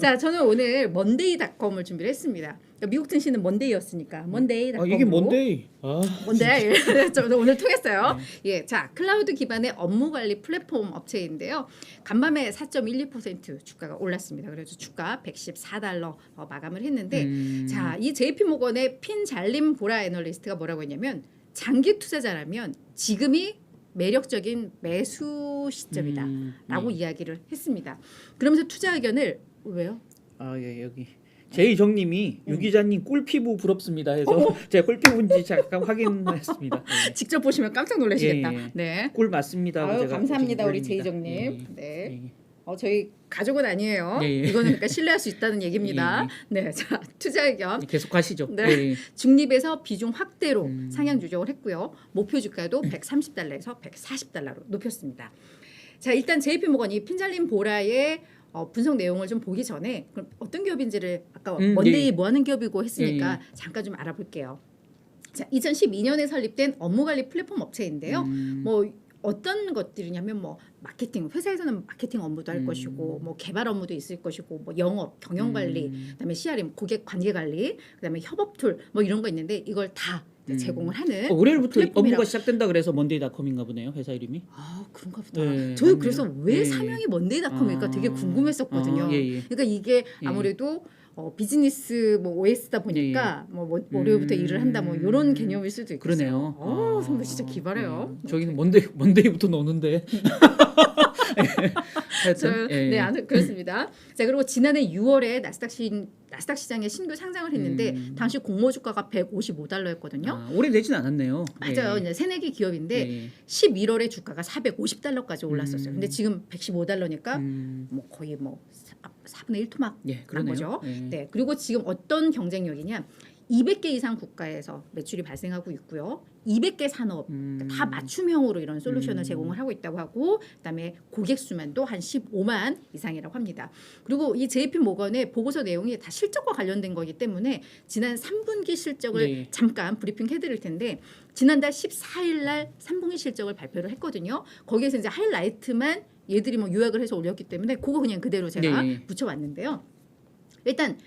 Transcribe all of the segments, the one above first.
자, 저는 오늘 먼데이닷컴을 준비를 했습니다. 그러니까 미국 증시는 먼데이였으니까 먼데이닷컴으로. 이게 뭔데? 뭔데? 저도 오늘 통했어요. 예, 자, 클라우드 기반의 업무 관리 플랫폼 업체인데요. 간밤에 4.12% 주가가 올랐습니다. 그래서 주가 114달러 마감을 했는데, 자, 이 JP 모건의 핀 잘림 보라 애널리스트가 뭐라고 했냐면, 장기 투자자라면 지금이 매력적인 매수 시점이다라고 이야기를 했습니다. 그러면서 투자 의견을 왜요? 예, 여기 제이정님이 유 기자님 꿀피부 부럽습니다 해서 제가 꿀피부인지 잠깐 확인했습니다. 예. 직접 보시면 깜짝 놀라시겠다. 예. 네. 꿀 맞습니다. 아유, 제가 감사합니다, 우리 올립니다. 제이정님. 예. 네. 예. 저희 가족은 아니에요. 예. 이거는 그러니까 신뢰할 수 있다는 얘기입니다. 네, 자, 투자 의견. 계속 하시죠. 네. 예. 중립에서 비중 확대로 상향 조정을 했고요. 목표 주가도 130달러에서 140달러로 높였습니다. 자, 일단 JP 모건이 핀잘림 보라의 분석 내용을 좀 보기 전에 그럼 어떤 기업인지를 아까 먼데이 네. 뭐 하는 기업이고 했으니까 잠깐 좀 알아볼게요. 자, 2012년에 설립된 업무 관리 플랫폼 업체인데요. 뭐 어떤 것들이냐면 뭐 마케팅, 회사에서는 마케팅 업무도 할 것이고 뭐 개발 업무도 있을 것이고 뭐 영업, 경영 관리, 그다음에 CRM, 고객 관계 관리, 그다음에 협업 툴 뭐 이런 거 있는데 이걸 다 제공을 하는 월요일부터 플랫폼이라고. 업무가 시작된다 그래서 먼데이닷컴인가 보네요. 회사 이름이. 아, 그런가 보다. 네, 저도 맞네요. 그래서 왜 예. 사명이 먼데이닷컴일까 되게 궁금했었거든요. 예. 그러니까 이게 예. 아무래도 비즈니스 뭐 OS다 보니까 뭐 월요일부터 일을 한다 뭐 이런 개념일 수도 있겠어요. 그러네요. 선배 진짜 기발해요. 저희는 먼데이부터 노는데. 하여튼, 네, 그렇습니다. 자, 그리고 지난해 6월에 나스닥 시장에 신규 상장을 했는데 당시 공모 주가가 155달러였거든요. 오래되진 않았네,요 맞아요. 이제 새내기 기업인데 예. 11월에 주가가 450달러까지 올랐었어요. 근데 지금 115달러니까 뭐 거의 뭐 4분의 1 토막 예, 난 그러네요. 거죠. 예. 네. 그리고 지금 어떤 경쟁력이냐? 200개 이상 국가에서 매출이 발생하고 있고요. 200개 산업 다 맞춤형으로 이런 솔루션을 제공을 하고 있다고 하고, 그다음에 고객 수만도 한 15만 이상이라고 합니다. 그리고 이 JP 모건의 보고서 내용이 다 실적과 관련된 거기 때문에 지난 3분기 실적을 네. 잠깐 브리핑 해드릴 텐데, 지난달 14일 날 3분기 실적을 발표를 했거든요. 거기에서 이제 하이라이트만 얘들이 뭐 요약을 해서 올렸기 때문에 그거 그냥 그대로 제가 네. 붙여왔는데요. 일단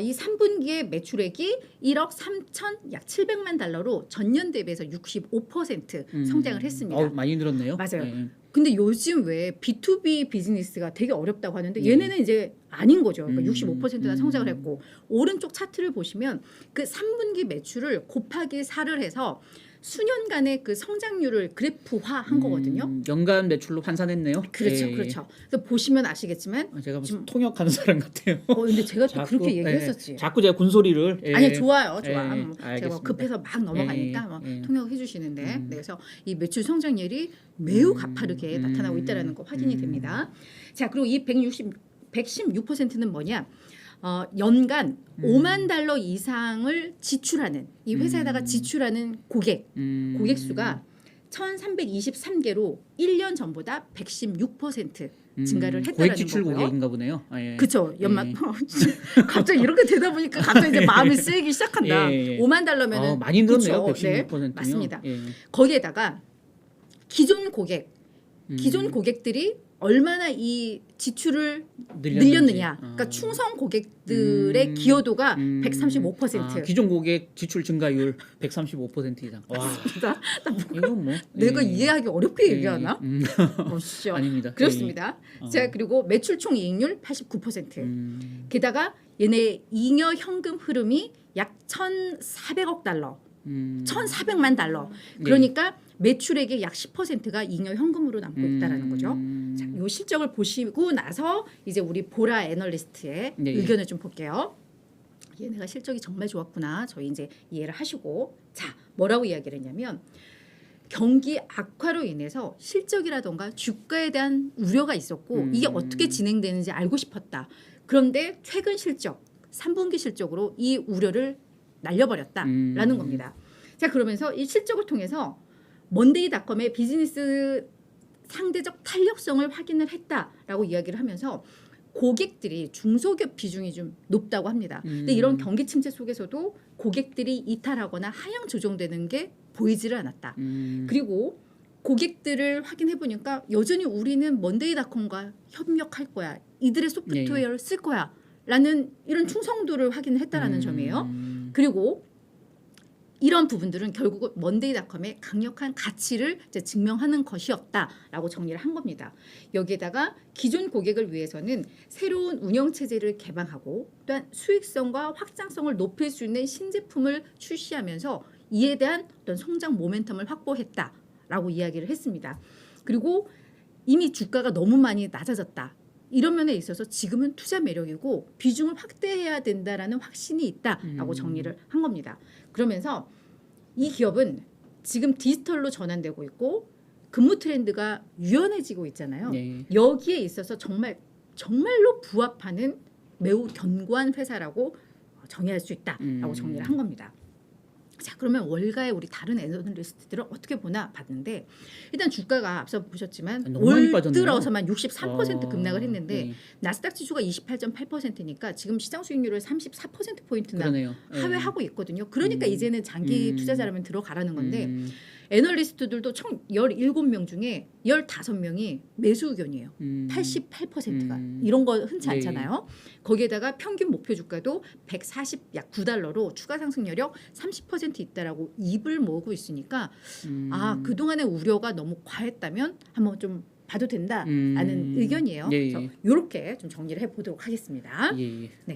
이 3분기의 매출액이 1억 3천 약 700만 달러로 전년 대비해서 65% 성장을 했습니다. 많이 늘었네요. 맞아요. 예. 근데 요즘 왜 B2B 비즈니스가 되게 어렵다고 하는데 얘네는 이제 아닌 거죠. 그러니까 65%나 성장을 했고, 오른쪽 차트를 보시면 그 3분기 매출을 곱하기 4를 해서 수년간의 그 성장률을 그래프화한 거거든요. 연간 매출로 환산했네요. 그렇죠, 예. 그렇죠. 그래서 보시면 아시겠지만, 제가 무슨 통역하는 사람 같아요. 근데 제가 또 그렇게 얘기했었지. 예. 자꾸 제가 군소리를. 예. 아니 좋아요, 좋아. 예, 제가 알겠습니다. 급해서 막 넘어가니까 예, 뭐 예. 통역해 주시는데, 네, 그래서 이 매출 성장률이 매우 가파르게 나타나고 있다는 거 확인이 됩니다. 자, 그리고 이 116%는 뭐냐? 연간 5만 달러 이상을 지출하는, 이 회사에다가 지출하는 고객 수가 1,323개로 1년 전보다 116% 증가를 했다는 고액 지출 거고요. 고객인가 보네요. 예. 그렇죠. 연말 예. 갑자기 이렇게 되다 보니까 갑자기 이제 마음이 쓰이기 시작한다. 예. 5만 달러면은 많이 늘었네요. 그쵸. 116%요. 네, 맞습니다. 예. 거기에다가 기존 고객들이 얼마나 이 지출을 늘렸느냐. 그러니까 충성 고객들의 기여도가 135%. 기존 고객 지출 증가율 135% 이상. 와. 나 이건 뭐 내가 예. 이해하기 어렵게 예. 얘기하나? 진짜. 아닙니다. 그렇습니다. 예. 자, 그리고 매출 총 이익률 89%. 게다가 얘네 잉여 현금 흐름이 약 1,400억 달러. 1,400만 달러. 그러니까 매출액의 약 10%가 잉여 현금으로 남고 있다라는 거죠. 자, 이 실적을 보시고 나서 이제 우리 보라 애널리스트의 네. 의견을 좀 볼게요. 얘네가 실적이 정말 좋았구나. 저희 이제 이해를 하시고, 자, 뭐라고 이야기를 했냐면, 경기 악화로 인해서 실적이라던가 주가에 대한 우려가 있었고 이게 어떻게 진행되는지 알고 싶었다. 그런데 최근 실적, 3분기 실적으로 이 우려를 날려버렸다라는 겁니다. 자, 그러면서 이 실적을 통해서 먼데이닷컴의 비즈니스 상대적 탄력성을 확인을 했다라고 이야기를 하면서 고객들이 중소기업 비중이 좀 높다고 합니다. 근데 이런 경기 침체 속에서도 고객들이 이탈하거나 하향 조정되는 게 보이지를 않았다. 그리고 고객들을 확인해 보니까 여전히 우리는 먼데이닷컴과 협력할 거야. 이들의 소프트웨어를 쓸 거야. 라는 이런 충성도를 확인했다라는 점이에요. 그리고 이런 부분들은 결국 먼데이닷컴의 강력한 가치를 이제 증명하는 것이었다라고 정리를 한 겁니다. 여기에다가 기존 고객을 위해서는 새로운 운영 체제를 개방하고 또한 수익성과 확장성을 높일 수 있는 신제품을 출시하면서 이에 대한 어떤 성장 모멘텀을 확보했다라고 이야기를 했습니다. 그리고 이미 주가가 너무 많이 낮아졌다. 이런 면에 있어서 지금은 투자 매력이고 비중을 확대해야 된다라는 확신이 있다라고 정리를 한 겁니다. 그러면서 이 기업은 지금 디지털로 전환되고 있고 근무 트렌드가 유연해지고 있잖아요. 네. 여기에 있어서 정말로 부합하는 매우 견고한 회사라고 정의할 수 있다라고 정리를 한 겁니다. 자, 그러면 월가의 우리 다른 애널리스트들은 어떻게 보나 봤는데 일단 주가가 앞서 보셨지만 너무 많이 올 빠졌네요. 들어서만 63% 급락을 했는데 네. 나스닥 지수가 28.8%니까 지금 시장 수익률을 34%포인트나 그러네요. 네. 하회하고 있거든요. 그러니까 이제는 장기 음. 투자자라면 들어가라는 건데 애널리스트들도 총 17명 중에 15명이 매수 의견이에요. 88%가 이런 거 흔치 네. 않잖아요. 거기에다가 평균 목표 주가도 140 약 9달러로 추가 상승 여력 30% 있다라고 입을 모으고 있으니까 아, 그동안의 우려가 너무 과했다면 한번 좀 봐도 된다라는 의견이에요. 예, 예. 그래서 이렇게 좀 정리를 해 보도록 하겠습니다. 예, 예. 네.